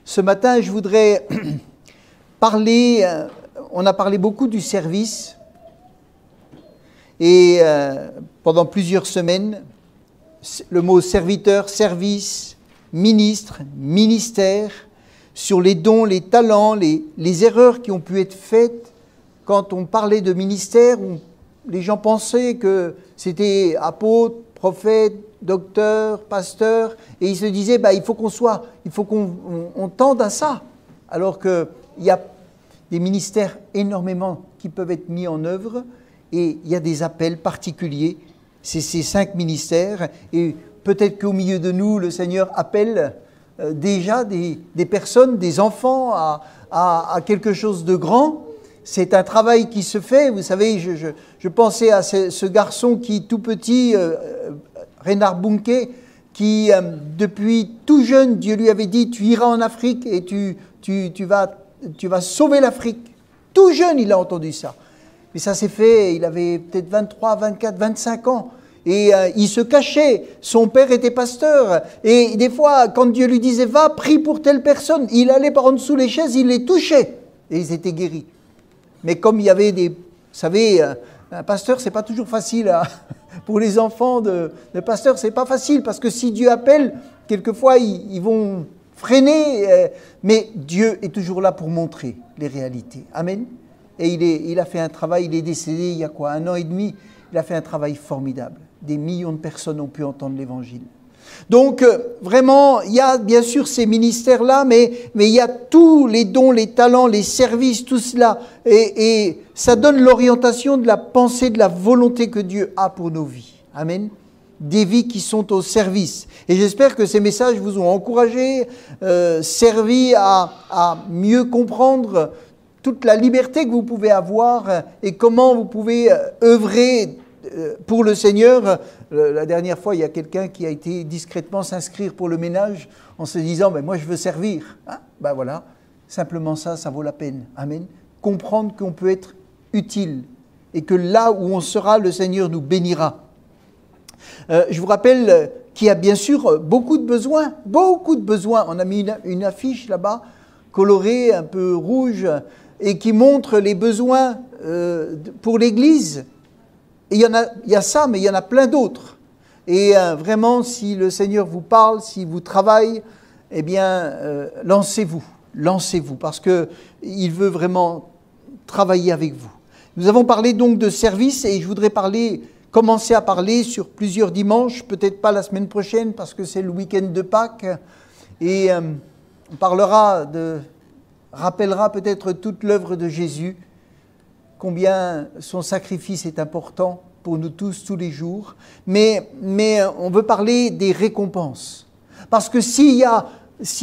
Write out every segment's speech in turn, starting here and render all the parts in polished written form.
Ce matin, je voudrais parler, on a parlé beaucoup du service et pendant plusieurs semaines, le mot serviteur, service, ministre, ministère, sur les dons, les talents, les erreurs qui ont pu être faites quand on parlait de ministère, où les gens pensaient que c'était apôtre, prophète, docteur, pasteur, et ils se disaient, il faut qu'on tende à ça. Alors qu'il y a des ministères énormément qui peuvent être mis en œuvre, et il y a des appels particuliers. C'est ces 5 ministères, et peut-être qu'au milieu de nous, le Seigneur appelle déjà des personnes, des enfants à quelque chose de grand. C'est un travail qui se fait. Vous savez, je pensais à ce garçon qui, tout petit, Reinhard Bonnke, qui, depuis tout jeune, Dieu lui avait dit, tu iras en Afrique et tu vas sauver l'Afrique. Tout jeune, il a entendu ça. Mais ça s'est fait, il avait peut-être 23, 24, 25 ans. Et il se cachait. Son père était pasteur. Et des fois, quand Dieu lui disait, va, prie pour telle personne, il allait par en dessous les chaises, il les touchait. Et ils étaient guéris. Mais comme il y avait des... Vous savez, un pasteur, c'est pas toujours facile. Pour les enfants de pasteurs, c'est pas facile. Parce que si Dieu appelle, quelquefois, ils vont freiner. Mais Dieu est toujours là pour montrer les réalités. Amen. Et il a fait un travail, il est décédé il y a 1 an et demi. Il a fait un travail formidable. Des millions de personnes ont pu entendre l'Évangile. Donc, vraiment, il y a bien sûr ces ministères-là, mais il y a tous les dons, les talents, les services, tout cela. Et ça donne l'orientation de la pensée, de la volonté que Dieu a pour nos vies. Amen. Des vies qui sont au service. Et j'espère que ces messages vous ont encouragé, servi à mieux comprendre toute la liberté que vous pouvez avoir et comment vous pouvez œuvrer pour le Seigneur. La dernière fois, il y a quelqu'un qui a été discrètement s'inscrire pour le ménage en se disant, moi je veux servir. Voilà, simplement ça vaut la peine. Amen. Comprendre qu'on peut être utile et que là où on sera, le Seigneur nous bénira. Je vous rappelle qu'il y a bien sûr beaucoup de besoins. On a mis une affiche là-bas, colorée, un peu rouge, et qui montre les besoins pour l'Église. Et il y a ça, mais il y en a plein d'autres. Et vraiment, si le Seigneur vous parle, si vous travaillez, eh bien, lancez-vous, parce qu'il veut vraiment travailler avec vous. Nous avons parlé donc de service, et je voudrais commencer à parler sur plusieurs dimanches, peut-être pas la semaine prochaine, parce que c'est le week-end de Pâques, et on rappellera peut-être toute l'œuvre de Jésus, combien son sacrifice est important pour nous tous les jours. Mais on veut parler des récompenses. Parce que si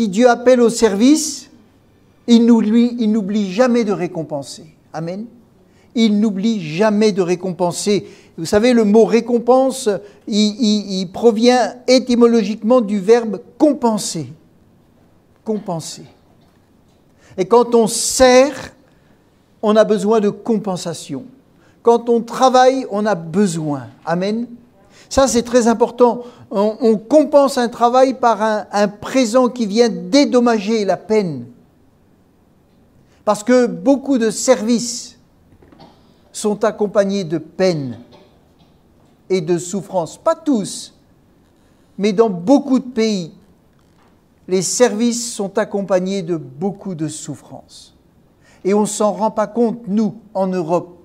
Dieu appelle au service, il n'oublie jamais de récompenser. Amen. Il n'oublie jamais de récompenser. Vous savez, le mot récompense, il provient étymologiquement du verbe compenser. Compenser. Et quand on sert, on a besoin de compensation. Quand on travaille, on a besoin. Amen. Ça, c'est très important. On compense un travail par un présent qui vient dédommager la peine. Parce que beaucoup de services sont accompagnés de peine et de souffrance. Pas tous, mais dans beaucoup de pays, les services sont accompagnés de beaucoup de souffrance. Et on ne s'en rend pas compte, nous, en Europe.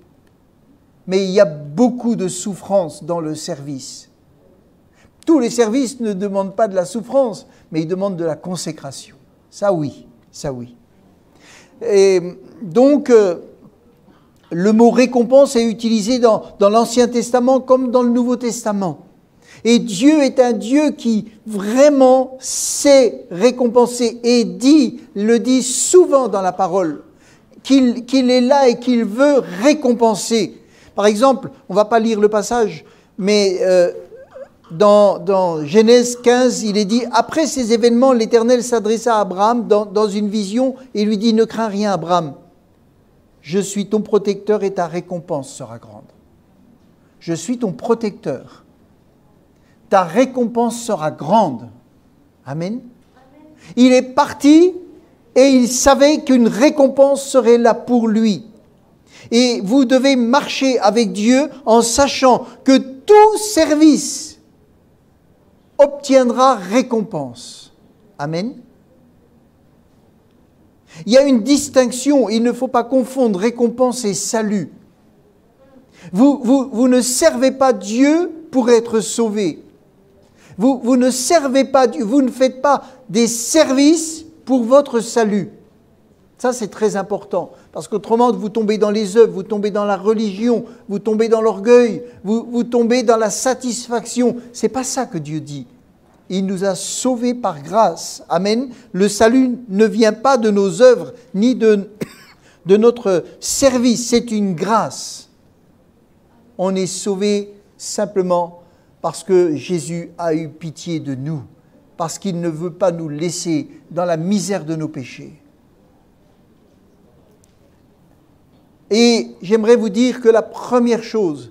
Mais il y a beaucoup de souffrance dans le service. Tous les services ne demandent pas de la souffrance, mais ils demandent de la consécration. Ça oui. Et donc, le mot récompense est utilisé dans l'Ancien Testament comme dans le Nouveau Testament. Et Dieu est un Dieu qui vraiment sait récompenser et le dit souvent dans la parole, qu'il est là et qu'il veut récompenser. Par exemple, on ne va pas lire le passage, mais dans Genèse 15, il est dit « Après ces événements, l'Éternel s'adressa à Abraham dans une vision et lui dit « Ne crains rien, Abraham, je suis ton protecteur et ta récompense sera grande. » Je suis ton protecteur. Ta récompense sera grande. Amen. Il est parti et il savait qu'une récompense serait là pour lui. Et vous devez marcher avec Dieu en sachant que tout service obtiendra récompense. Amen. Il y a une distinction, il ne faut pas confondre récompense et salut. Vous ne servez pas Dieu pour être sauvé. Vous ne servez pas Dieu, vous ne faites pas des services pour votre salut. Ça, c'est très important, parce qu'autrement, vous tombez dans les œuvres, vous tombez dans la religion, vous tombez dans l'orgueil, vous tombez dans la satisfaction. Ce n'est pas ça que Dieu dit. Il nous a sauvés par grâce. Amen. Le salut ne vient pas de nos œuvres, ni de notre service. C'est une grâce. On est sauvés simplement parce que Jésus a eu pitié de nous, parce qu'il ne veut pas nous laisser dans la misère de nos péchés. Et j'aimerais vous dire que la première chose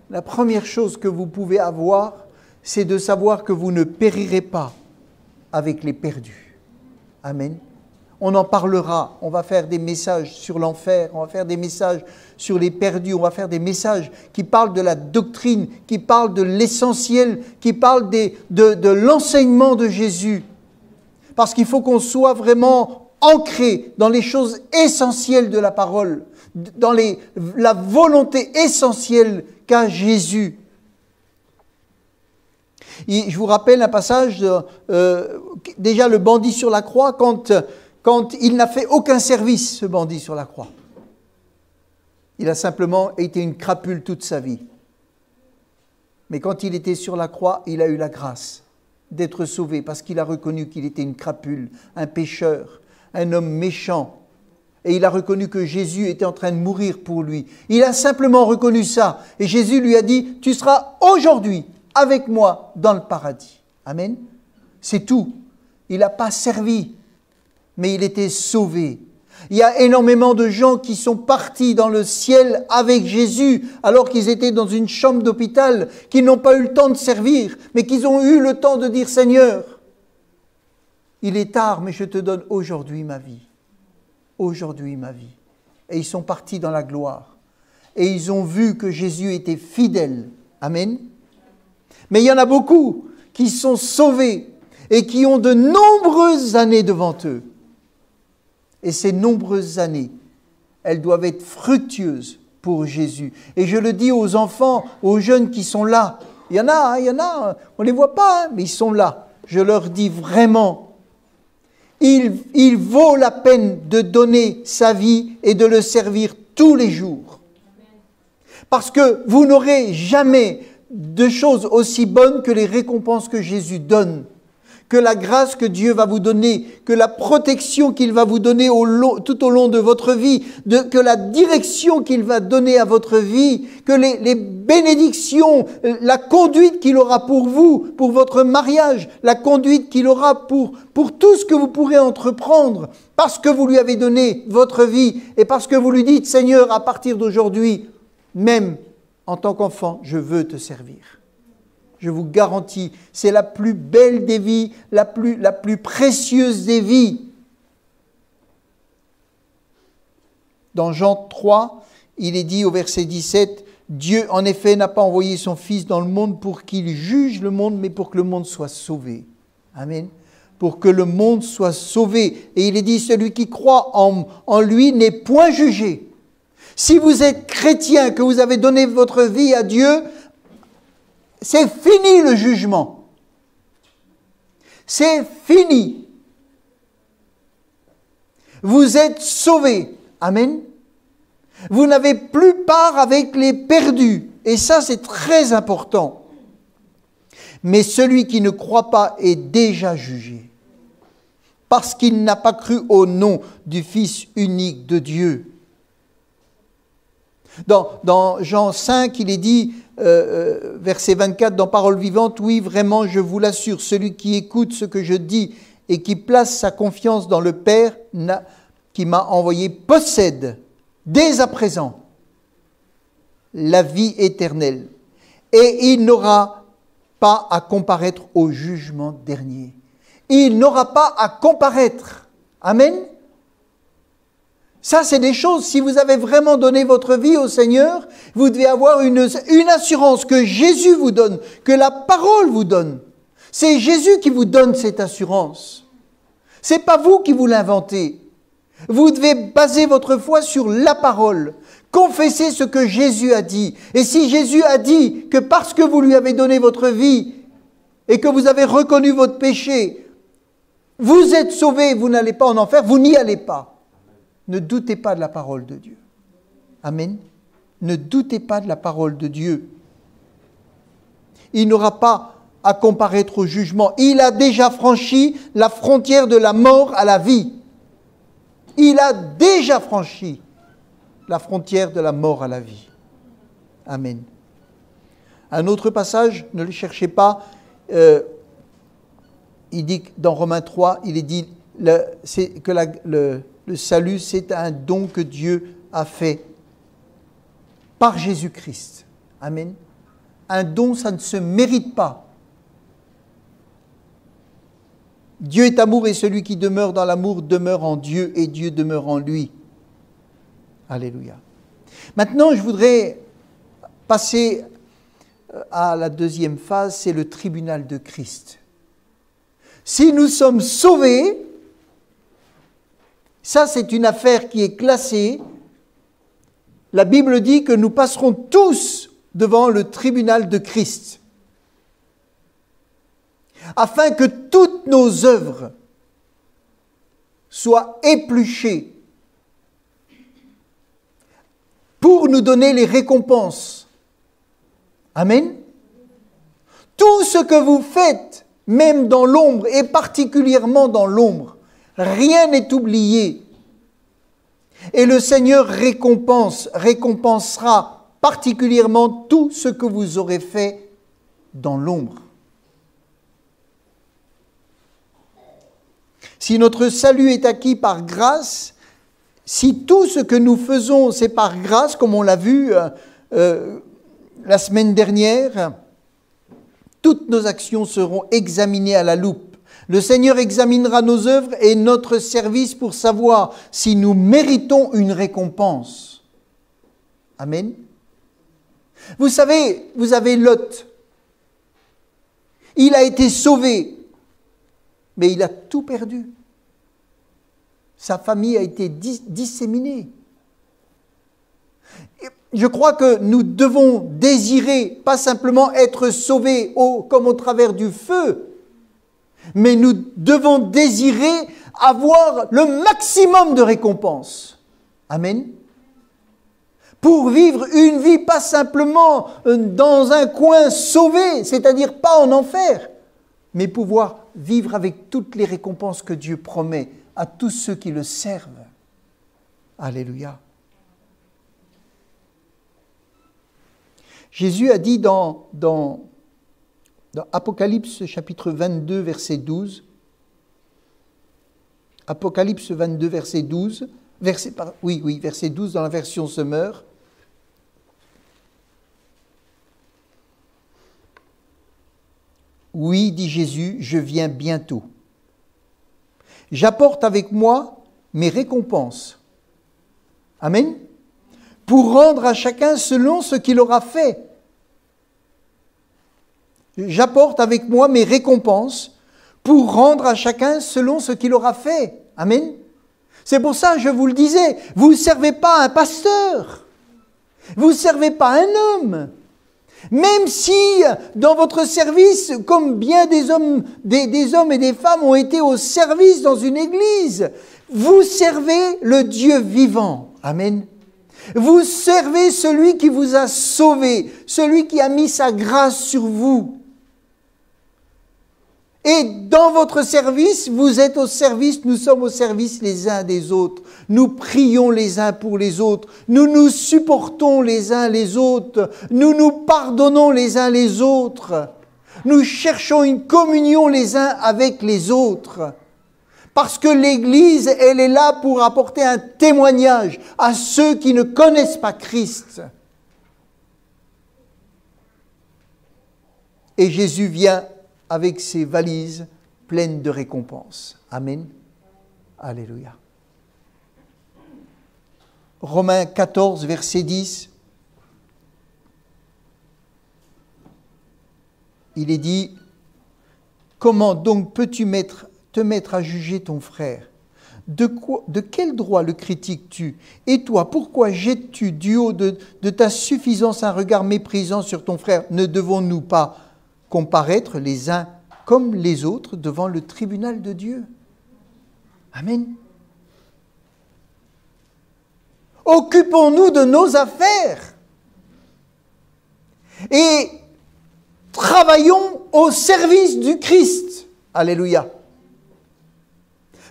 que vous pouvez avoir, c'est de savoir que vous ne périrez pas avec les perdus. Amen. On en parlera, on va faire des messages sur l'enfer, on va faire des messages sur les perdus, on va faire des messages qui parlent de la doctrine, qui parlent de l'essentiel, qui parlent de l'enseignement de Jésus. Parce qu'il faut qu'on soit vraiment ancré dans les choses essentielles de la parole, dans la volonté essentielle qu'a Jésus. Et je vous rappelle un passage, déjà le bandit sur la croix, quand il n'a fait aucun service, ce bandit sur la croix. Il a simplement été une crapule toute sa vie. Mais quand il était sur la croix, il a eu la grâce d'être sauvé parce qu'il a reconnu qu'il était une crapule, un pécheur, un homme méchant. Et il a reconnu que Jésus était en train de mourir pour lui. Il a simplement reconnu ça. Et Jésus lui a dit, tu seras aujourd'hui avec moi dans le paradis. Amen. C'est tout. Il n'a pas servi, mais il était sauvé. Il y a énormément de gens qui sont partis dans le ciel avec Jésus alors qu'ils étaient dans une chambre d'hôpital, qui n'ont pas eu le temps de servir, mais qu'ils ont eu le temps de dire « Seigneur, il est tard, mais je te donne aujourd'hui ma vie. Aujourd'hui ma vie. » Et ils sont partis dans la gloire. Et ils ont vu que Jésus était fidèle. Amen. Mais il y en a beaucoup qui sont sauvés et qui ont de nombreuses années devant eux. Et ces nombreuses années, elles doivent être fructueuses pour Jésus. Et je le dis aux enfants, aux jeunes qui sont là. Il y en a, on ne les voit pas, mais ils sont là. Je leur dis vraiment, il vaut la peine de donner sa vie et de le servir tous les jours. Parce que vous n'aurez jamais de choses aussi bonnes que les récompenses que Jésus donne. Que la grâce que Dieu va vous donner, que la protection qu'il va vous donner tout au long de votre vie, que la direction qu'il va donner à votre vie, que les bénédictions, la conduite qu'il aura pour vous, pour votre mariage, la conduite qu'il aura pour tout ce que vous pourrez entreprendre, parce que vous lui avez donné votre vie et parce que vous lui dites, Seigneur, à partir d'aujourd'hui, même en tant qu'enfant, je veux te servir. Je vous garantis, c'est la plus belle des vies, la plus précieuse des vies. Dans Jean 3, il est dit au verset 17, « Dieu, en effet, n'a pas envoyé son Fils dans le monde pour qu'il juge le monde, mais pour que le monde soit sauvé. » Amen. Pour que le monde soit sauvé. Et il est dit, « Celui qui croit en lui n'est point jugé. » Si vous êtes chrétien, que vous avez donné votre vie à Dieu, c'est fini le jugement. C'est fini. Vous êtes sauvés. Amen. Vous n'avez plus part avec les perdus. Et ça, c'est très important. Mais celui qui ne croit pas est déjà jugé. Parce qu'il n'a pas cru au nom du Fils unique de Dieu. Dans Jean 5, il est dit, verset 24, dans Parole vivante, « Oui, vraiment, je vous l'assure, celui qui écoute ce que je dis et qui place sa confiance dans le Père qui m'a envoyé possède, dès à présent, la vie éternelle. Et il n'aura pas à comparaître au jugement dernier. » il n'aura pas à comparaître. Amen. Ça, c'est des choses, si vous avez vraiment donné votre vie au Seigneur, vous devez avoir une assurance que Jésus vous donne, que la parole vous donne. C'est Jésus qui vous donne cette assurance. Ce n'est pas vous qui vous l'inventez. Vous devez baser votre foi sur la parole. Confessez ce que Jésus a dit. Et si Jésus a dit que parce que vous lui avez donné votre vie et que vous avez reconnu votre péché, vous êtes sauvés, vous n'allez pas en enfer, vous n'y allez pas. Ne doutez pas de la parole de Dieu. Amen. Ne doutez pas de la parole de Dieu. Il n'aura pas à comparaître au jugement. Il a déjà franchi la frontière de la mort à la vie. Il a déjà franchi la frontière de la mort à la vie. Amen. Un autre passage, ne le cherchez pas, il dit dans Romains 3, il est dit que le salut, c'est un don que Dieu a fait par Jésus-Christ. Amen. Un don, ça ne se mérite pas. Dieu est amour et celui qui demeure dans l'amour demeure en Dieu et Dieu demeure en lui. Alléluia. Maintenant, je voudrais passer à la deuxième phase, c'est le tribunal de Christ. Si nous sommes sauvés, ça c'est une affaire qui est classée. La Bible dit que nous passerons tous devant le tribunal de Christ, afin que toutes nos œuvres soient épluchées pour nous donner les récompenses. Amen. Tout ce que vous faites, même dans l'ombre, et particulièrement dans l'ombre, rien n'est oublié. Et le Seigneur récompensera particulièrement tout ce que vous aurez fait dans l'ombre. Si notre salut est acquis par grâce, si tout ce que nous faisons c'est par grâce, comme on l'a vu la semaine dernière, toutes nos actions seront examinées à la loupe. Le Seigneur examinera nos œuvres et notre service pour savoir si nous méritons une récompense. Amen. Vous savez, vous avez Lot. Il a été sauvé, mais il a tout perdu. Sa famille a été disséminée. Je crois que nous devons désirer, pas simplement être sauvés comme au travers du feu, mais nous devons désirer avoir le maximum de récompenses. Amen. Pour vivre une vie pas simplement dans un coin sauvé, c'est-à-dire pas en enfer, mais pouvoir vivre avec toutes les récompenses que Dieu promet à tous ceux qui le servent. Alléluia. Jésus a dit dans Apocalypse chapitre 22, verset 12, Apocalypse 22, verset 12, verset 12 dans la version Semeur, oui, dit Jésus, je viens bientôt. J'apporte avec moi mes récompenses. Amen. Pour rendre à chacun selon ce qu'il aura fait. J'apporte avec moi mes récompenses pour rendre à chacun selon ce qu'il aura fait. Amen. C'est pour ça, je vous le disais, vous ne servez pas un pasteur. Vous ne servez pas un homme. Même si dans votre service, comme bien des hommes et des femmes ont été au service dans une église, vous servez le Dieu vivant. Amen. Vous servez celui qui vous a sauvé, celui qui a mis sa grâce sur vous. Et dans votre service, vous êtes au service, nous sommes au service les uns des autres. Nous prions les uns pour les autres. Nous nous supportons les uns les autres. Nous nous pardonnons les uns les autres. Nous cherchons une communion les uns avec les autres. Parce que l'Église, elle est là pour apporter un témoignage à ceux qui ne connaissent pas Christ. Et Jésus vient avec ses valises pleine de récompenses. Amen. Alléluia. Romains 14, verset 10. Il est dit, « Comment donc peux-tu te mettre à juger ton frère ? De quel droit le critiques-tu ? Et toi, pourquoi jettes-tu du haut de ta suffisance un regard méprisant sur ton frère ? Ne devons-nous pas comparaître les uns comme les autres devant le tribunal de Dieu ?» Amen. Occupons-nous de nos affaires et travaillons au service du Christ. Alléluia.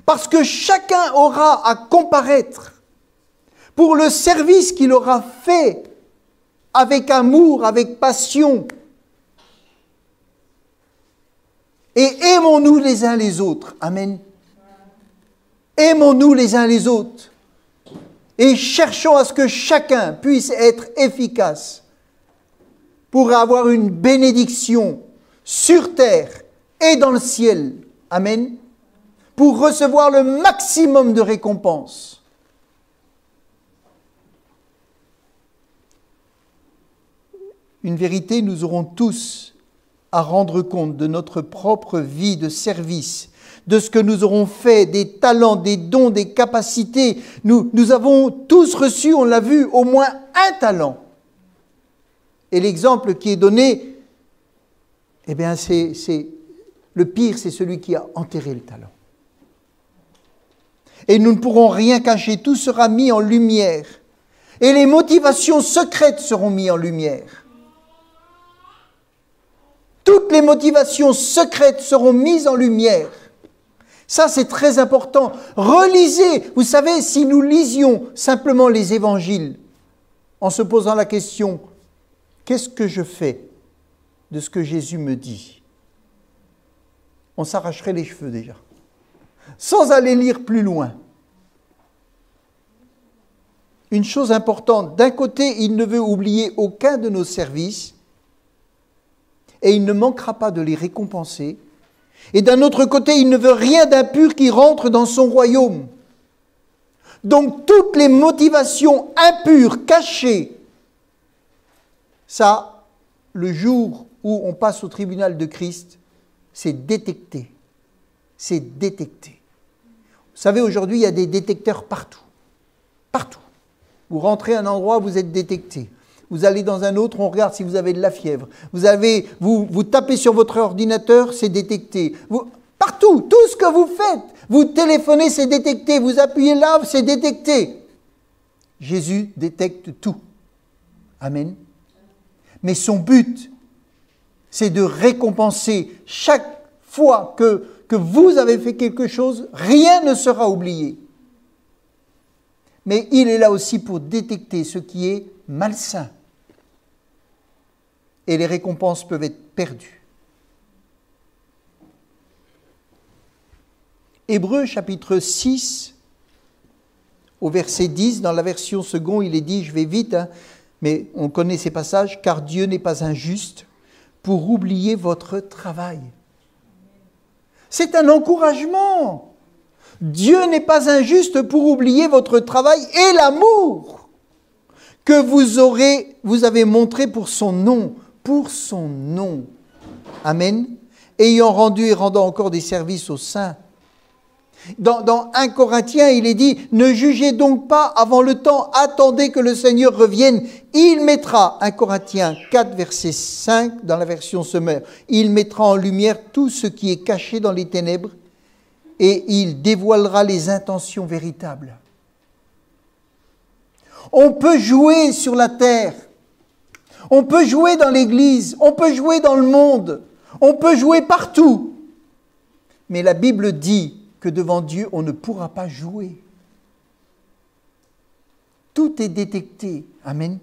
Parce que chacun aura à comparaître pour le service qu'il aura fait avec amour, avec passion. Et aimons-nous les uns les autres. Amen. Aimons-nous les uns les autres. Et cherchons à ce que chacun puisse être efficace pour avoir une bénédiction sur terre et dans le ciel. Amen. Pour recevoir le maximum de récompenses. Une vérité, nous aurons tous à rendre compte de notre propre vie de service, de ce que nous aurons fait, des talents, des dons, des capacités. Nous avons tous reçu, on l'a vu, au moins un talent. Et l'exemple qui est donné, eh bien, c'est le pire, c'est celui qui a enterré le talent. Et nous ne pourrons rien cacher, tout sera mis en lumière. Et les motivations secrètes seront mises en lumière. Toutes les motivations secrètes seront mises en lumière. Ça, c'est très important. Relisez. Vous savez, si nous lisions simplement les évangiles, en se posant la question, qu'est-ce que je fais de ce que Jésus me dit ? On s'arracherait les cheveux déjà. Sans aller lire plus loin. Une chose importante, d'un côté, il ne veut oublier aucun de nos services et il ne manquera pas de les récompenser. Et d'un autre côté, il ne veut rien d'impur qui rentre dans son royaume. Donc toutes les motivations impures, cachées, ça, le jour où on passe au tribunal de Christ, c'est détecté. C'est détecté. Vous savez, aujourd'hui, il y a des détecteurs partout. Partout. Vous rentrez à un endroit, vous êtes détecté. Vous allez dans un autre, on regarde si vous avez de la fièvre. Vous tapez sur votre ordinateur, c'est détecté. Partout, tout ce que vous faites, vous téléphonez, c'est détecté. Vous appuyez là, c'est détecté. Jésus détecte tout. Amen. Mais son but, c'est de récompenser chaque fois que vous avez fait quelque chose, rien ne sera oublié. Mais il est là aussi pour détecter ce qui est malsain. Et les récompenses peuvent être perdues. Hébreux chapitre 6, au verset 10, dans la version seconde, il est dit, je vais vite, mais on connaît ces passages, car Dieu n'est pas injuste pour oublier votre travail. C'est un encouragement. Dieu n'est pas injuste pour oublier votre travail et l'amour que vous avez montré pour son nom. Pour son nom. Amen. Ayant rendu et rendant encore des services aux saints. Dans 1 Corinthiens, il est dit, ne jugez donc pas avant le temps, attendez que le Seigneur revienne. Il mettra, 1 Corinthiens 4, verset 5, dans la version Semeur, il mettra en lumière tout ce qui est caché dans les ténèbres et il dévoilera les intentions véritables. On peut jouer sur la terre, on peut jouer dans l'église, on peut jouer dans le monde, on peut jouer partout. Mais la Bible dit que devant Dieu, on ne pourra pas jouer. Tout est détecté. Amen.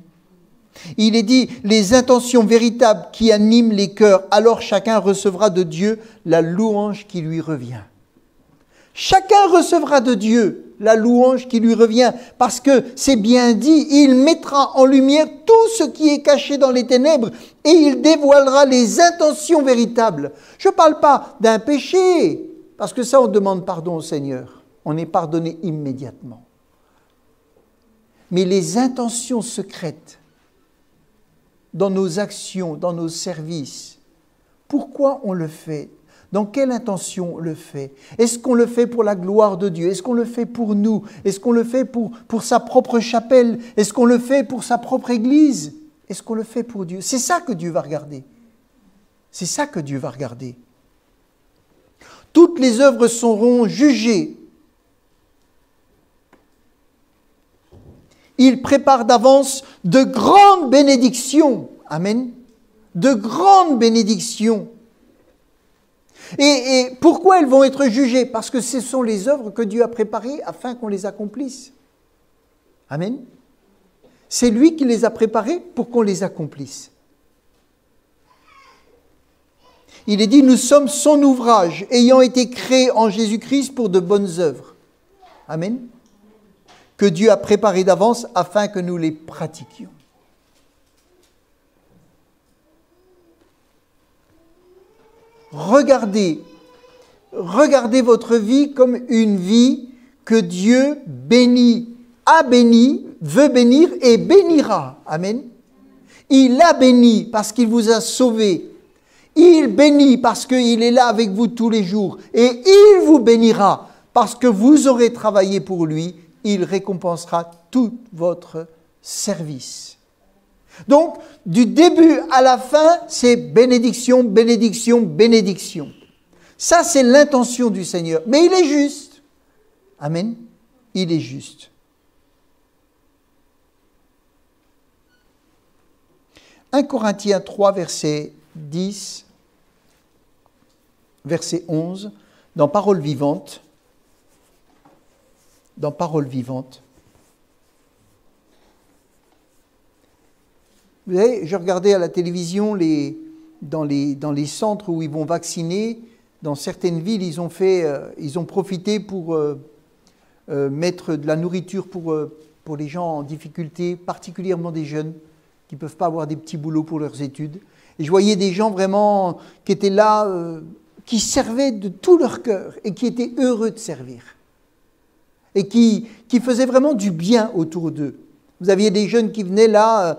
Il est dit, les intentions véritables qui animent les cœurs, alors chacun recevra de Dieu la louange qui lui revient. Chacun recevra de Dieu la louange qui lui revient, parce que c'est bien dit, il mettra en lumière tout ce qui est caché dans les ténèbres et il dévoilera les intentions véritables. Je ne parle pas d'un péché. Parce que ça, on demande pardon au Seigneur. On est pardonné immédiatement. Mais les intentions secrètes dans nos actions, dans nos services, pourquoi on le fait? Dans quelle intention on le fait? Est-ce qu'on le fait pour la gloire de Dieu? Est-ce qu'on le fait pour nous? Est-ce qu'on le fait pour sa propre chapelle? Est-ce qu'on le fait pour sa propre église? Est-ce qu'on le fait pour Dieu? C'est ça que Dieu va regarder. C'est ça que Dieu va regarder. Toutes les œuvres seront jugées. Il prépare d'avance de grandes bénédictions. Amen. De grandes bénédictions. Et pourquoi elles vont être jugées? Parce que ce sont les œuvres que Dieu a préparées afin qu'on les accomplisse. Amen. C'est lui qui les a préparées pour qu'on les accomplisse. Il est dit, nous sommes son ouvrage, ayant été créés en Jésus-Christ pour de bonnes œuvres. Amen. Que Dieu a préparées d'avance afin que nous les pratiquions. Regardez votre vie comme une vie que Dieu bénit, a béni, veut bénir et bénira. Amen. Il a béni parce qu'il vous a sauvé. Il bénit parce qu'il est là avec vous tous les jours. Et il vous bénira parce que vous aurez travaillé pour lui. Il récompensera tout votre service. Donc, du début à la fin, c'est bénédiction, bénédiction, bénédiction. Ça, c'est l'intention du Seigneur. Mais il est juste. Amen. Il est juste. 1 Corinthiens 3, verset 10, verset 11, dans Parole vivante. Dans Parole vivante. Vous savez, je regardais à la télévision dans les centres où ils vont vacciner. Dans certaines villes, ils ont profité pour mettre de la nourriture pour les gens en difficulté, particulièrement des jeunes qui ne peuvent pas avoir des petits boulots pour leurs études. Et je voyais des gens vraiment qui étaient là, qui servaient de tout leur cœur et qui étaient heureux de servir. Et qui faisaient vraiment du bien autour d'eux. Vous aviez des jeunes qui venaient là,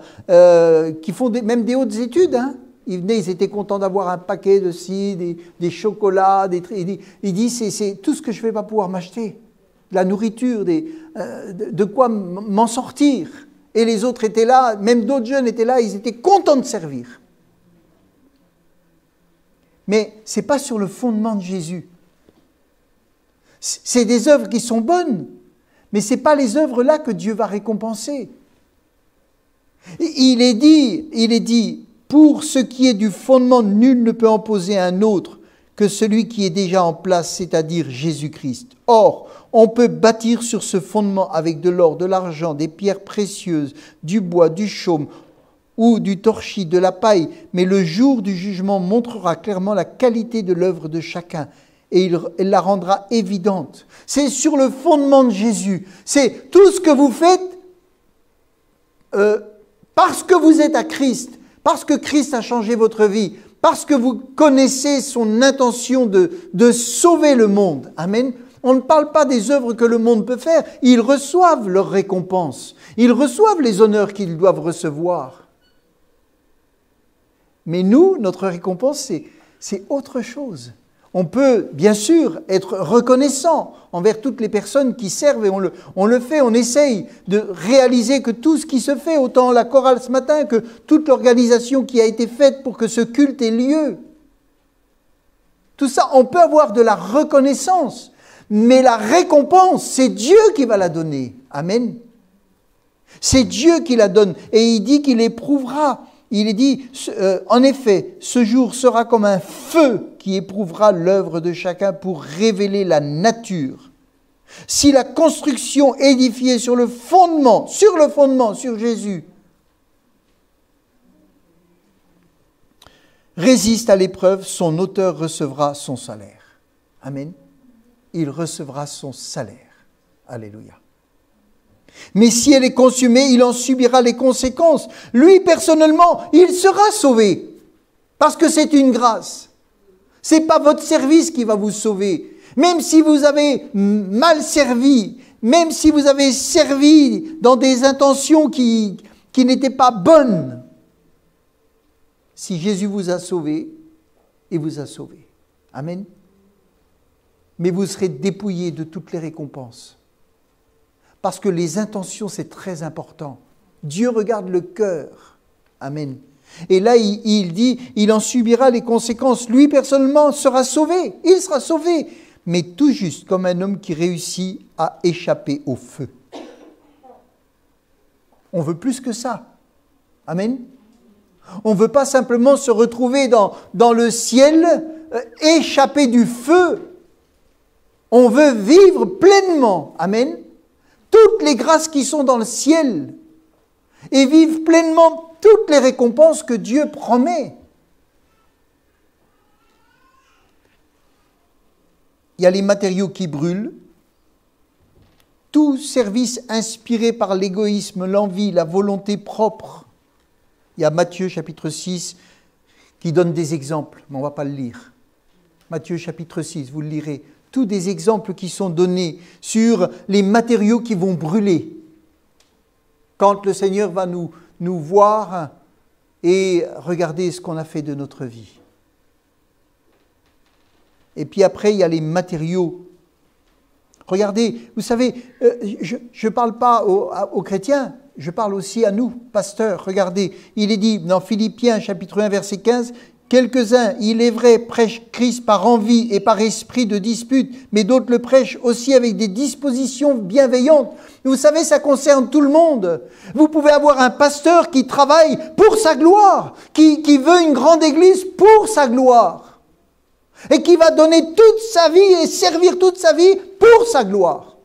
qui font même des hautes études. Hein. Ils venaient, ils étaient contents d'avoir un paquet de ci, des chocolats. Ils disent, c'est tout ce que je ne vais pas pouvoir m'acheter. De la nourriture, de quoi m'en sortir. Et les autres étaient là, même d'autres jeunes étaient là, ils étaient contents de servir. Mais ce n'est pas sur le fondement de Jésus. C'est des œuvres qui sont bonnes, mais ce n'est pas les œuvres-là que Dieu va récompenser. Il est dit, pour ce qui est du fondement, nul ne peut en poser un autre que celui qui est déjà en place, c'est-à-dire Jésus-Christ. Or, on peut bâtir sur ce fondement avec de l'or, de l'argent, des pierres précieuses, du bois, du chaume ou du torchis, de la paille, mais le jour du jugement montrera clairement la qualité de l'œuvre de chacun. Et il la rendra évidente. C'est sur le fondement de Jésus. C'est tout ce que vous faites parce que vous êtes à Christ, parce que Christ a changé votre vie, parce que vous connaissez son intention de sauver le monde. Amen. On ne parle pas des œuvres que le monde peut faire. Ils reçoivent leurs récompenses. Ils reçoivent les honneurs qu'ils doivent recevoir. Mais nous, notre récompense, c'est autre chose. On peut, bien sûr, être reconnaissant envers toutes les personnes qui servent et on le fait, on essaye de réaliser que tout ce qui se fait, autant la chorale ce matin que toute l'organisation qui a été faite pour que ce culte ait lieu. Tout ça, on peut avoir de la reconnaissance, mais la récompense, c'est Dieu qui va la donner. Amen. C'est Dieu qui la donne et il dit qu'il éprouvera. Il est dit, en effet, ce jour sera comme un feu qui éprouvera l'œuvre de chacun pour révéler la nature. Si la construction édifiée sur le fondement, sur Jésus, résiste à l'épreuve, son auteur recevra son salaire. Amen. Il recevra son salaire. Alléluia. Mais si elle est consumée, il en subira les conséquences. Lui, personnellement, il sera sauvé. Parce que c'est une grâce. Ce n'est pas votre service qui va vous sauver. Même si vous avez mal servi, même si vous avez servi dans des intentions qui n'étaient pas bonnes, si Jésus vous a sauvé, il vous a sauvé. Amen. Mais vous serez dépouillés de toutes les récompenses. Parce que les intentions, c'est très important. Dieu regarde le cœur. Amen. Et là, il dit, il en subira les conséquences. Lui, personnellement, sera sauvé. Il sera sauvé. Mais tout juste comme un homme qui réussit à échapper au feu. On veut plus que ça. Amen. On ne veut pas simplement se retrouver dans le ciel, échapper du feu. On veut vivre pleinement. Amen. Toutes les grâces qui sont dans le ciel et vivre pleinement toutes les récompenses que Dieu promet. Il y a les matériaux qui brûlent. Tout service inspiré par l'égoïsme, l'envie, la volonté propre. Il y a Matthieu chapitre 6 qui donne des exemples, mais on ne va pas le lire. Matthieu chapitre 6, vous le lirez. Tous des exemples qui sont donnés sur les matériaux qui vont brûler. Quand le Seigneur va nous voir et regarder ce qu'on a fait de notre vie. Et puis après, il y a les matériaux. Regardez, vous savez, je ne parle pas aux chrétiens, je parle aussi à nous, pasteurs. Regardez, il est dit dans Philippiens chapitre 1, verset 15, « Quelques-uns, il est vrai, prêchent Christ par envie et par esprit de dispute, mais d'autres le prêchent aussi avec des dispositions bienveillantes. » Vous savez, ça concerne tout le monde. Vous pouvez avoir un pasteur qui travaille pour sa gloire, qui veut une grande église pour sa gloire, et qui va donner toute sa vie et servir toute sa vie pour sa gloire.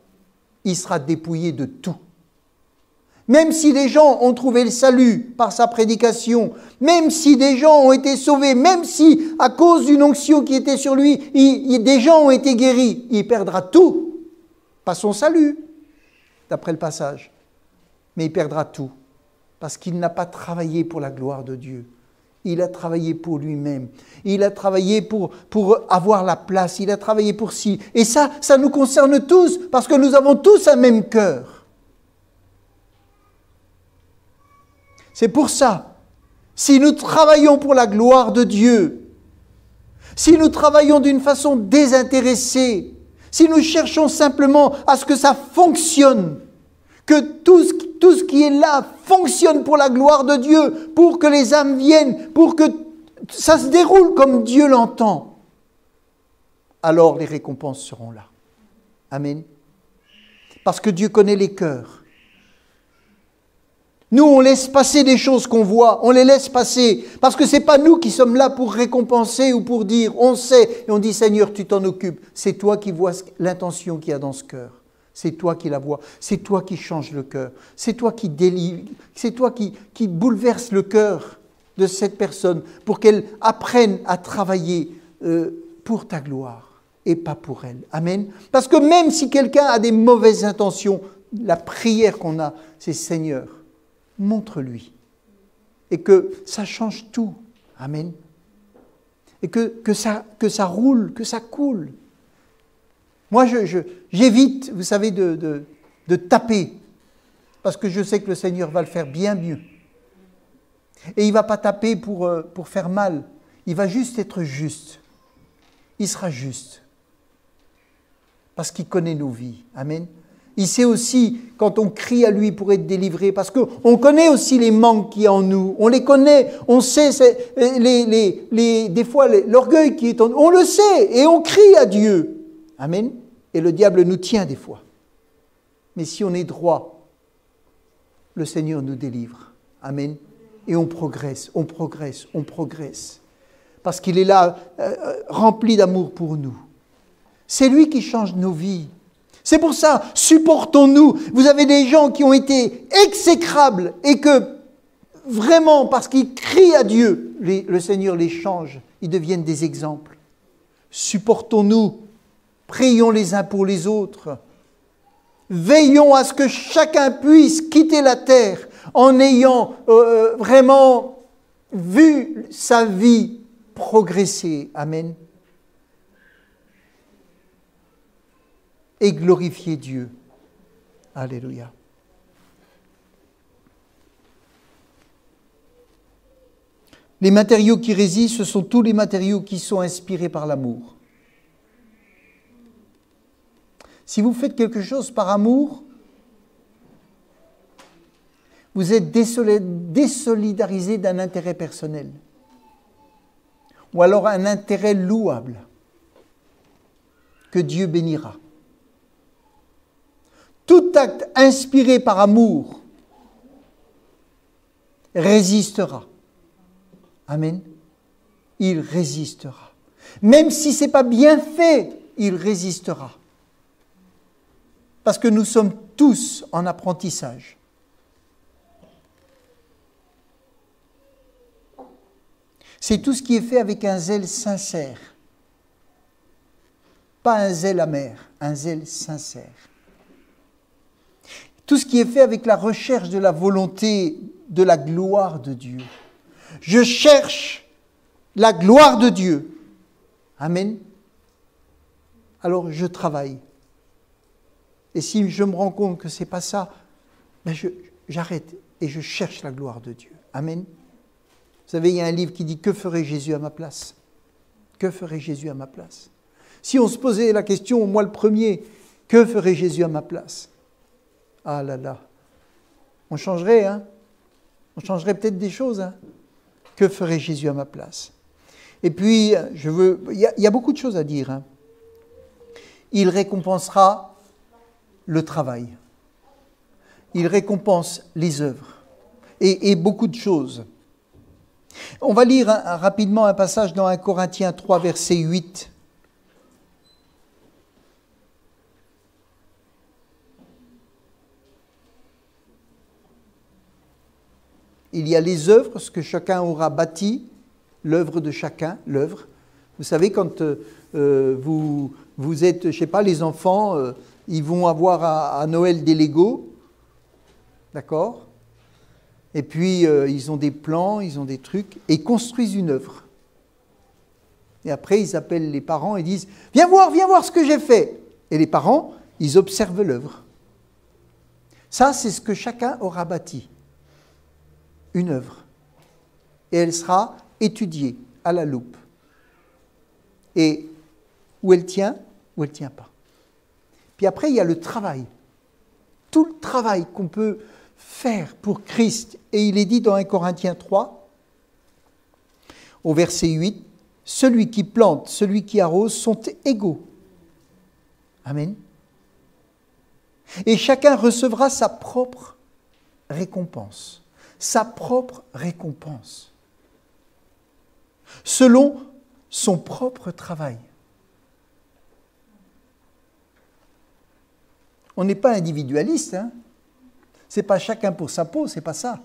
Il sera dépouillé de tout. Même si des gens ont trouvé le salut par sa prédication, même si des gens ont été sauvés, même si à cause d'une onction qui était sur lui, des gens ont été guéris, il perdra tout. Pas son salut, d'après le passage, mais il perdra tout. Parce qu'il n'a pas travaillé pour la gloire de Dieu. Il a travaillé pour lui-même. Il a travaillé pour avoir la place. Il a travaillé pour si. Et ça nous concerne tous, parce que nous avons tous un même cœur. C'est pour ça, si nous travaillons pour la gloire de Dieu, si nous travaillons d'une façon désintéressée, si nous cherchons simplement à ce que ça fonctionne, que tout ce qui est là fonctionne pour la gloire de Dieu, pour que les âmes viennent, pour que ça se déroule comme Dieu l'entend, alors les récompenses seront là. Amen. Parce que Dieu connaît les cœurs. Nous, on laisse passer des choses qu'on voit, on les laisse passer, parce que ce n'est pas nous qui sommes là pour récompenser ou pour dire, on sait, et on dit, Seigneur, tu t'en occupes. C'est toi qui vois l'intention qu'il y a dans ce cœur. C'est toi qui la vois, c'est toi qui changes le cœur, c'est toi qui délivre, c'est toi qui bouleverse le cœur de cette personne pour qu'elle apprenne à travailler pour ta gloire et pas pour elle. Amen. Parce que même si quelqu'un a des mauvaises intentions, la prière qu'on a, c'est Seigneur, montre-lui. Et que ça change tout. Amen. Et que ça roule, que ça coule. Moi, j'évite, vous savez, de taper. Parce que je sais que le Seigneur va le faire bien mieux. Et il ne va pas taper pour faire mal. Il va juste être juste. Il sera juste. Parce qu'il connaît nos vies. Amen. Il sait aussi, quand on crie à lui pour être délivré, parce qu'on connaît aussi les manques qu'il y a en nous. On les connaît, on sait, des fois, l'orgueil qui est en nous. On le sait, et on crie à Dieu. Amen. Et le diable nous tient des fois. Mais si on est droit, le Seigneur nous délivre. Amen. Et on progresse, on progresse, on progresse. Parce qu'il est là, rempli d'amour pour nous. C'est lui qui change nos vies. C'est pour ça, supportons-nous. Vous avez des gens qui ont été exécrables et que, vraiment, parce qu'ils crient à Dieu, le Seigneur les change. Ils deviennent des exemples. Supportons-nous. Prions les uns pour les autres. Veillons à ce que chacun puisse quitter la terre en ayant vraiment vu sa vie progresser. Amen. et glorifier Dieu. Alléluia. Les matériaux qui résistent, ce sont tous les matériaux qui sont inspirés par l'amour. Si vous faites quelque chose par amour, vous êtes désolidarisé d'un intérêt personnel. Ou alors un intérêt louable que Dieu bénira. Tout acte inspiré par amour résistera. Amen. Il résistera. Même si ce n'est pas bien fait, il résistera. Parce que nous sommes tous en apprentissage. C'est tout ce qui est fait avec un zèle sincère. Pas un zèle amer, un zèle sincère. Tout ce qui est fait avec la recherche de la volonté, de la gloire de Dieu. Je cherche la gloire de Dieu. Amen. Alors je travaille. Et si je me rends compte que ce n'est pas ça, ben j'arrête et je cherche la gloire de Dieu. Amen. Vous savez, il y a un livre qui dit « Que ferait Jésus à ma place ?» Que ferait Jésus à ma place? Si on se posait la question, moi le premier, que ferait Jésus à ma place? Ah là là, on changerait, hein? On changerait peut-être des choses, hein? Que ferait Jésus à ma place? Et puis, il y a beaucoup de choses à dire, hein? Il récompensera le travail. Il récompense les œuvres. Et beaucoup de choses. On va lire rapidement un passage dans 1 Corinthiens 3, verset 8. Il y a les œuvres, ce que chacun aura bâti, l'œuvre de chacun, l'œuvre. Vous savez, quand vous êtes, je ne sais pas, les enfants, ils vont avoir à Noël des Legos, d'accord? Et puis, ils ont des plans, ils ont des trucs, et ils construisent une œuvre. Et après, ils appellent les parents et disent « Viens voir ce que j'ai fait !» Et les parents, ils observent l'œuvre. Ça, c'est ce que chacun aura bâti. Une œuvre. Et elle sera étudiée à la loupe. Et où elle tient, où elle ne tient pas. Puis après, il y a le travail. Tout le travail qu'on peut faire pour Christ. Et il est dit dans 1 Corinthiens 3, au verset 8, « Celui qui plante, celui qui arrose sont égaux. » Amen. Et chacun recevra sa propre récompense. Sa propre récompense. Selon son propre travail. On n'est pas individualiste, hein. Ce n'est pas chacun pour sa peau, ce n'est pas ça.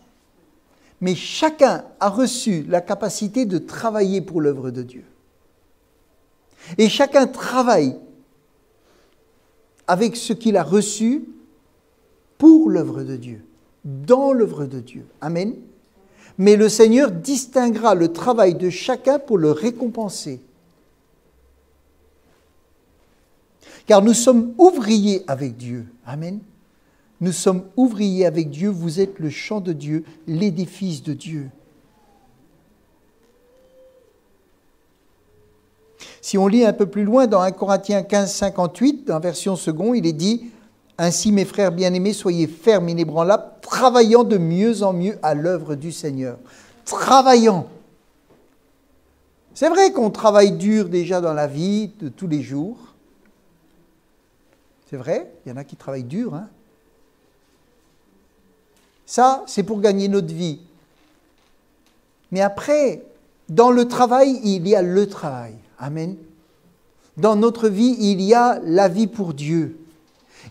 Mais chacun a reçu la capacité de travailler pour l'œuvre de Dieu. Et chacun travaille avec ce qu'il a reçu pour l'œuvre de Dieu, dans l'œuvre de Dieu. Amen. Mais le Seigneur distinguera le travail de chacun pour le récompenser. Car nous sommes ouvriers avec Dieu. Amen. Nous sommes ouvriers avec Dieu, vous êtes le champ de Dieu, l'édifice de Dieu. Si on lit un peu plus loin dans 1 Corinthiens 15, 58, dans la version seconde, il est dit « Ainsi, mes frères bien-aimés, soyez fermes, inébranlables, travaillant de mieux en mieux à l'œuvre du Seigneur. » Travaillant. C'est vrai qu'on travaille dur déjà dans la vie de tous les jours. C'est vrai, il y en a qui travaillent dur, hein. Ça, c'est pour gagner notre vie. Mais après, dans le travail, il y a le travail. Amen. Dans notre vie, il y a la vie pour Dieu.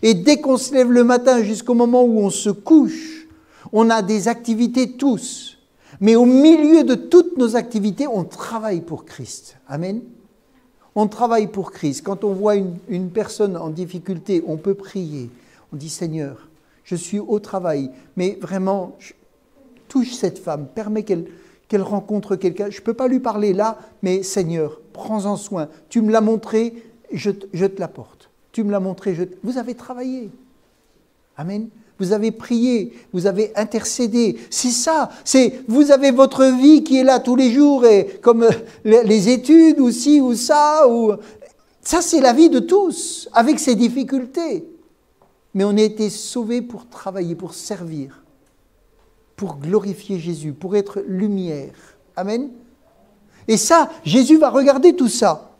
Et dès qu'on se lève le matin jusqu'au moment où on se couche, on a des activités tous. Mais au milieu de toutes nos activités, on travaille pour Christ. Amen. On travaille pour Christ. Quand on voit une personne en difficulté, on peut prier. On dit « Seigneur, je suis au travail, mais vraiment, touche cette femme, permets qu'elle rencontre quelqu'un. Je ne peux pas lui parler là, mais Seigneur, prends-en soin. Tu me l'as montré, je te l'apporte. » tu me l'as montré. Vous avez travaillé. Amen. Vous avez prié, vous avez intercédé. C'est ça. Vous avez votre vie qui est là tous les jours, et comme les études ou ci ou ça. Ça, c'est la vie de tous, avec ses difficultés. Mais on a été sauvés pour travailler, pour servir, pour glorifier Jésus, pour être lumière. Amen. Et ça, Jésus va regarder tout ça.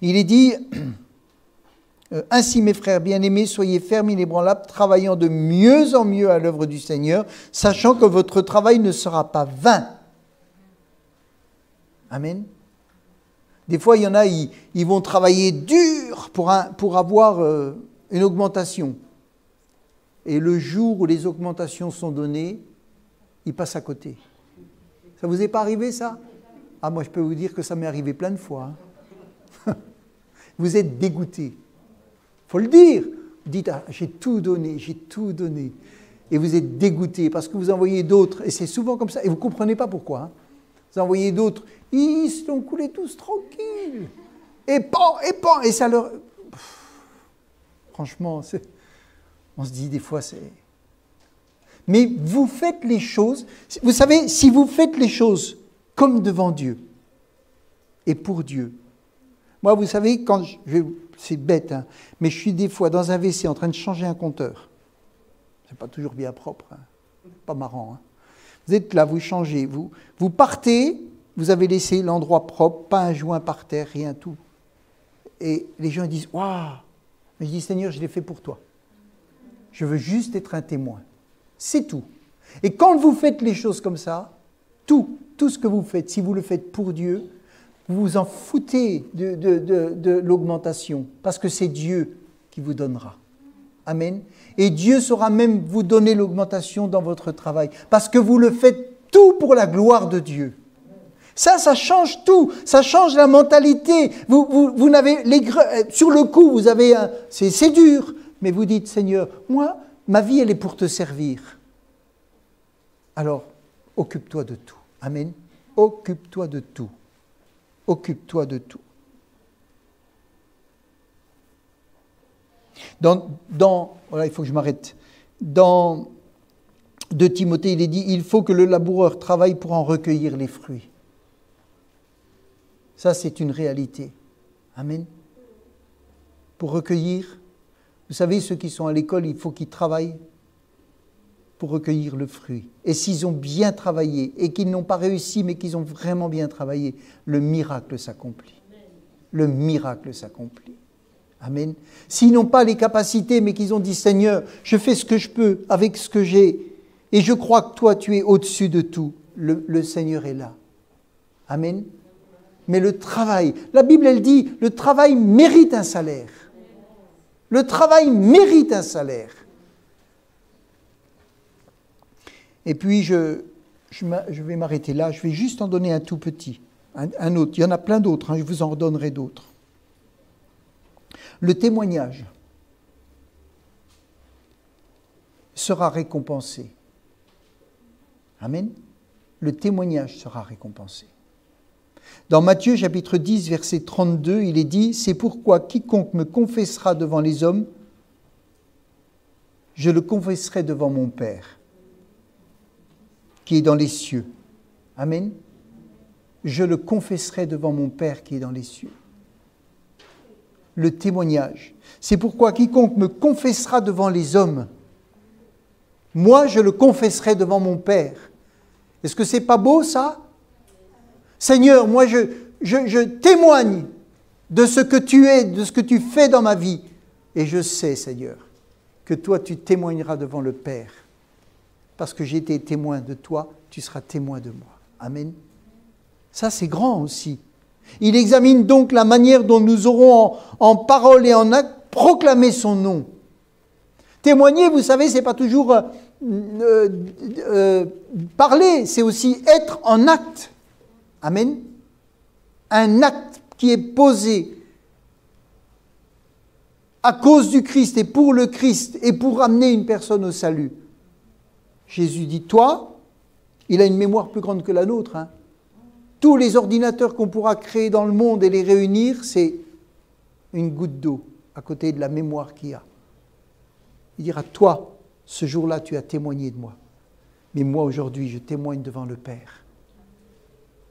Il est dit... Ainsi, mes frères bien-aimés, soyez fermes, inébranlables, travaillant de mieux en mieux à l'œuvre du Seigneur, sachant que votre travail ne sera pas vain. Amen. Des fois, il y en a, ils vont travailler dur pour avoir une augmentation. Et le jour où les augmentations sont données, ils passent à côté. Ça vous est pas arrivé, ça? Ah, moi, je peux vous dire que ça m'est arrivé plein de fois. Hein. Vous êtes dégoûtés. Il faut le dire. Vous dites, ah, j'ai tout donné. Et vous êtes dégoûté parce que vous envoyez d'autres. Et c'est souvent comme ça. Et vous ne comprenez pas pourquoi. Hein. Vous envoyez d'autres. Ils se sont coulés tous tranquilles. Et pan. Et ça leur... Franchement, on se dit des fois, c'est... Mais vous faites les choses... Vous savez, si vous faites les choses comme devant Dieu et pour Dieu. Moi, vous savez, quand c'est bête, hein, mais je suis des fois dans un WC en train de changer un compteur. C'est pas toujours bien propre, hein. Pas marrant. Hein. Vous êtes là, vous changez, vous partez, vous avez laissé l'endroit propre, pas un joint par terre, rien, tout. Et les gens disent, waouh! Mais je dis, Seigneur, je l'ai fait pour toi. Je veux juste être un témoin. C'est tout. Et quand vous faites les choses comme ça, tout ce que vous faites, si vous le faites pour Dieu, vous vous en foutez de l'augmentation, parce que c'est Dieu qui vous donnera. Amen. Et Dieu saura même vous donner l'augmentation dans votre travail, parce que vous le faites tout pour la gloire de Dieu. Ça change tout, ça change la mentalité. Vous n'avez sur le coup, vous avez c'est dur, mais vous dites, Seigneur, moi, ma vie, elle est pour te servir. Alors, occupe-toi de tout. Amen. Occupe-toi de tout. Occupe-toi de tout. Voilà, il faut que je m'arrête. Dans 2 Timothée, il est dit, il faut que le laboureur travaille pour en recueillir les fruits. Ça, c'est une réalité. Amen. Pour recueillir, vous savez, ceux qui sont à l'école, il faut qu'ils travaillent pour recueillir le fruit. Et s'ils ont bien travaillé, et qu'ils n'ont pas réussi, mais qu'ils ont vraiment bien travaillé, le miracle s'accomplit. Le miracle s'accomplit. Amen. S'ils n'ont pas les capacités, mais qu'ils ont dit, Seigneur, je fais ce que je peux avec ce que j'ai, et je crois que toi, tu es au-dessus de tout, le Seigneur est là. Amen. Mais le travail, la Bible, elle dit, le travail mérite un salaire. Le travail mérite un salaire. Et puis, je vais m'arrêter là. Je vais juste en donner un tout petit, un autre. Il y en a plein d'autres, hein, je vous en redonnerai d'autres. Le témoignage sera récompensé. Amen. Le témoignage sera récompensé. Dans Matthieu chapitre 10, verset 32, il est dit « C'est pourquoi quiconque me confessera devant les hommes, je le confesserai devant mon Père, qui est dans les cieux. » Amen. Je le confesserai devant mon Père qui est dans les cieux. Le témoignage. C'est pourquoi quiconque me confessera devant les hommes, moi je le confesserai devant mon Père. Est-ce que c'est pas beau ça? Seigneur, moi je témoigne de ce que tu es, de ce que tu fais dans ma vie. Et je sais, Seigneur, que toi tu témoigneras devant le Père. Parce que j'ai été témoin de toi, tu seras témoin de moi. Amen. Ça c'est grand aussi. Il examine donc la manière dont nous aurons en parole et en acte proclamé son nom. Témoigner, vous savez, c'est pas toujours parler, c'est aussi être en acte. Amen. Un acte qui est posé à cause du Christ et pour le Christ et pour amener une personne au salut. Jésus dit, toi, il a une mémoire plus grande que la nôtre. Hein. Tous les ordinateurs qu'on pourra créer dans le monde et les réunir, c'est une goutte d'eau à côté de la mémoire qu'il a. Il dira, toi, ce jour-là, tu as témoigné de moi. Mais moi, aujourd'hui, je témoigne devant le Père.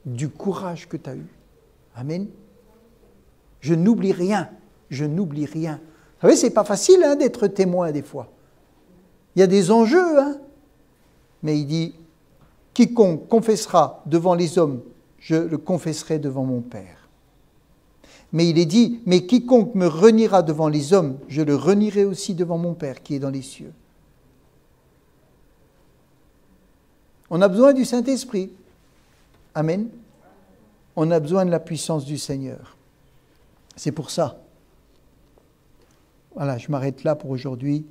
Du courage que tu as eu. Amen. Je n'oublie rien. Je n'oublie rien. Vous savez, ce n'est pas facile d'être témoin des fois. Il y a des enjeux. Mais il dit, quiconque confessera devant les hommes, je le confesserai devant mon Père. Mais il est dit, mais quiconque me reniera devant les hommes, je le renierai aussi devant mon Père qui est dans les cieux. On a besoin du Saint-Esprit. Amen. On a besoin de la puissance du Seigneur. C'est pour ça. Voilà, je m'arrête là pour aujourd'hui.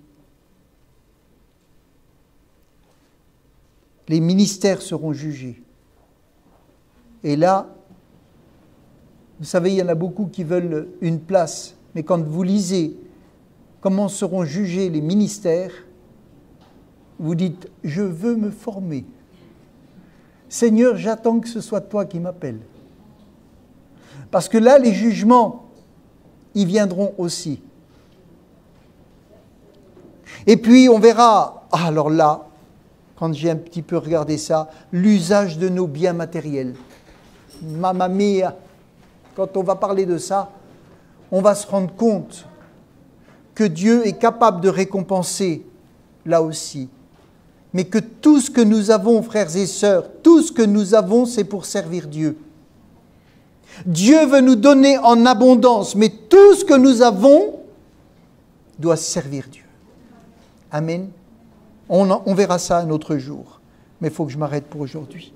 Les ministères seront jugés. Et là, vous savez, il y en a beaucoup qui veulent une place. Mais quand vous lisez comment seront jugés les ministères, vous dites, je veux me former. Seigneur, j'attends que ce soit toi qui m'appelles. Parce que là, les jugements, ils viendront aussi. Et puis, on verra, alors là, quand j'ai un petit peu regardé ça, l'usage de nos biens matériels. Mamma mia, quand on va parler de ça, on va se rendre compte que Dieu est capable de récompenser là aussi. Mais que tout ce que nous avons, frères et sœurs, tout ce que nous avons, c'est pour servir Dieu. Dieu veut nous donner en abondance, mais tout ce que nous avons doit servir Dieu. Amen. On verra ça un autre jour. Mais il faut que je m'arrête pour aujourd'hui.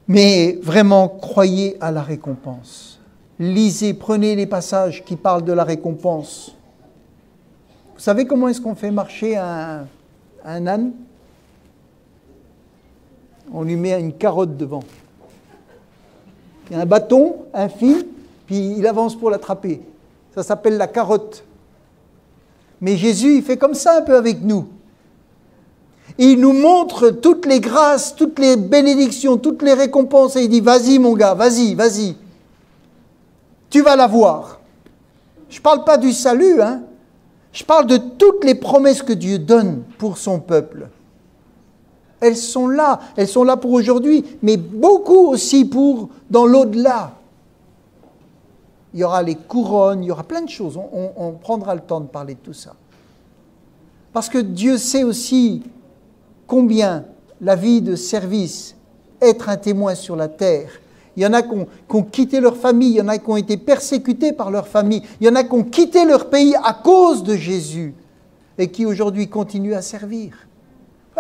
Mais vraiment, croyez à la récompense. Lisez, prenez les passages qui parlent de la récompense. Vous savez comment est-ce qu'on fait marcher un âne? On lui met une carotte devant. Il y a un bâton, un fil, puis il avance pour l'attraper. Ça s'appelle la carotte. Mais Jésus, il fait comme ça un peu avec nous. Il nous montre toutes les grâces, toutes les bénédictions, toutes les récompenses. Et il dit, vas-y mon gars, vas-y, vas-y. Tu vas l'avoir. Je ne parle pas du salut, Je parle de toutes les promesses que Dieu donne pour son peuple. Elles sont là pour aujourd'hui, mais beaucoup aussi pour dans l'au-delà. Il y aura les couronnes, il y aura plein de choses. On prendra le temps de parler de tout ça. Parce que Dieu sait aussi combien la vie de service, être un témoin sur la terre. Il y en a qui ont quitté leur famille, il y en a qui ont été persécutés par leur famille, il y en a qui ont quitté leur pays à cause de Jésus et qui aujourd'hui continuent à servir.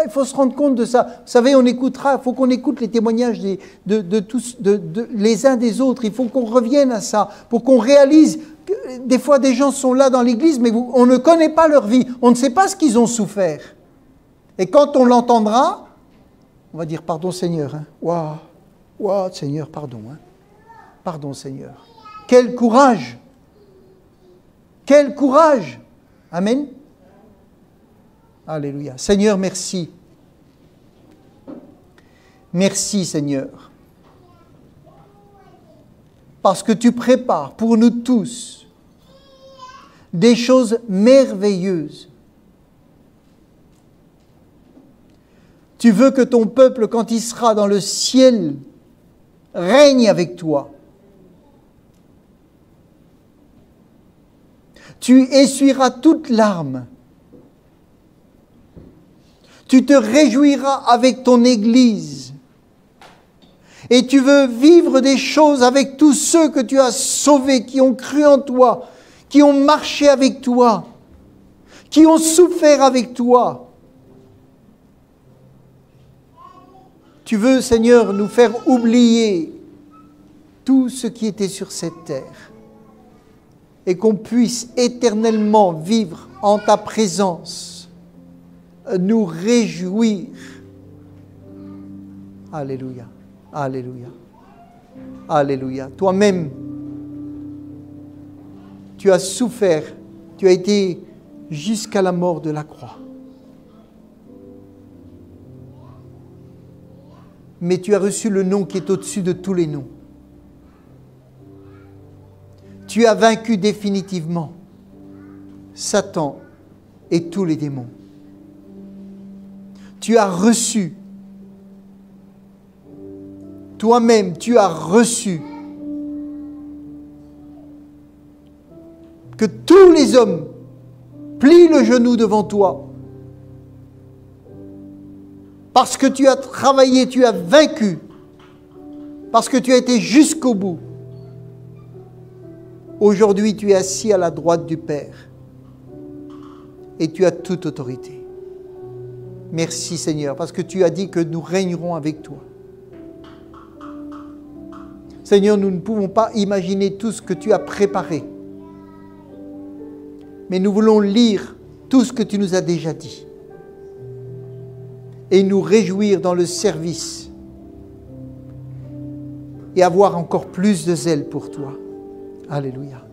Il faut se rendre compte de ça. Vous savez, il faut qu'on écoute les témoignages de tous, les uns des autres. Il faut qu'on revienne à ça pour qu'on réalise que des fois des gens sont là dans l'église, mais on ne connaît pas leur vie. On ne sait pas ce qu'ils ont souffert. Et quand on l'entendra, on va dire pardon Seigneur. Waouh, Seigneur, pardon. Pardon Seigneur. Quel courage! Quel courage! Amen. Alléluia. Seigneur, merci. Merci, Seigneur. Parce que tu prépares pour nous tous des choses merveilleuses. Tu veux que ton peuple, quand il sera dans le ciel, règne avec toi. Tu essuieras toute larme. Tu te réjouiras avec ton Église. Et tu veux vivre des choses avec tous ceux que tu as sauvés, qui ont cru en toi, qui ont marché avec toi, qui ont souffert avec toi. Tu veux, Seigneur, nous faire oublier tout ce qui était sur cette terre et qu'on puisse éternellement vivre en ta présence. Nous réjouir. Alléluia, alléluia, alléluia. Toi-même, tu as souffert, tu as été jusqu'à la mort de la croix. Mais tu as reçu le nom qui est au-dessus de tous les noms. Tu as vaincu définitivement Satan et tous les démons. Tu as reçu, toi-même, tu as reçu que tous les hommes plient le genou devant toi. Parce que tu as travaillé, tu as vaincu. Parce que tu as été jusqu'au bout. Aujourd'hui, tu es assis à la droite du Père. Et tu as toute autorité. Merci Seigneur, parce que tu as dit que nous régnerons avec toi. Seigneur, nous ne pouvons pas imaginer tout ce que tu as préparé. Mais nous voulons lire tout ce que tu nous as déjà dit. Et nous réjouir dans le service. Et avoir encore plus de zèle pour toi. Alléluia.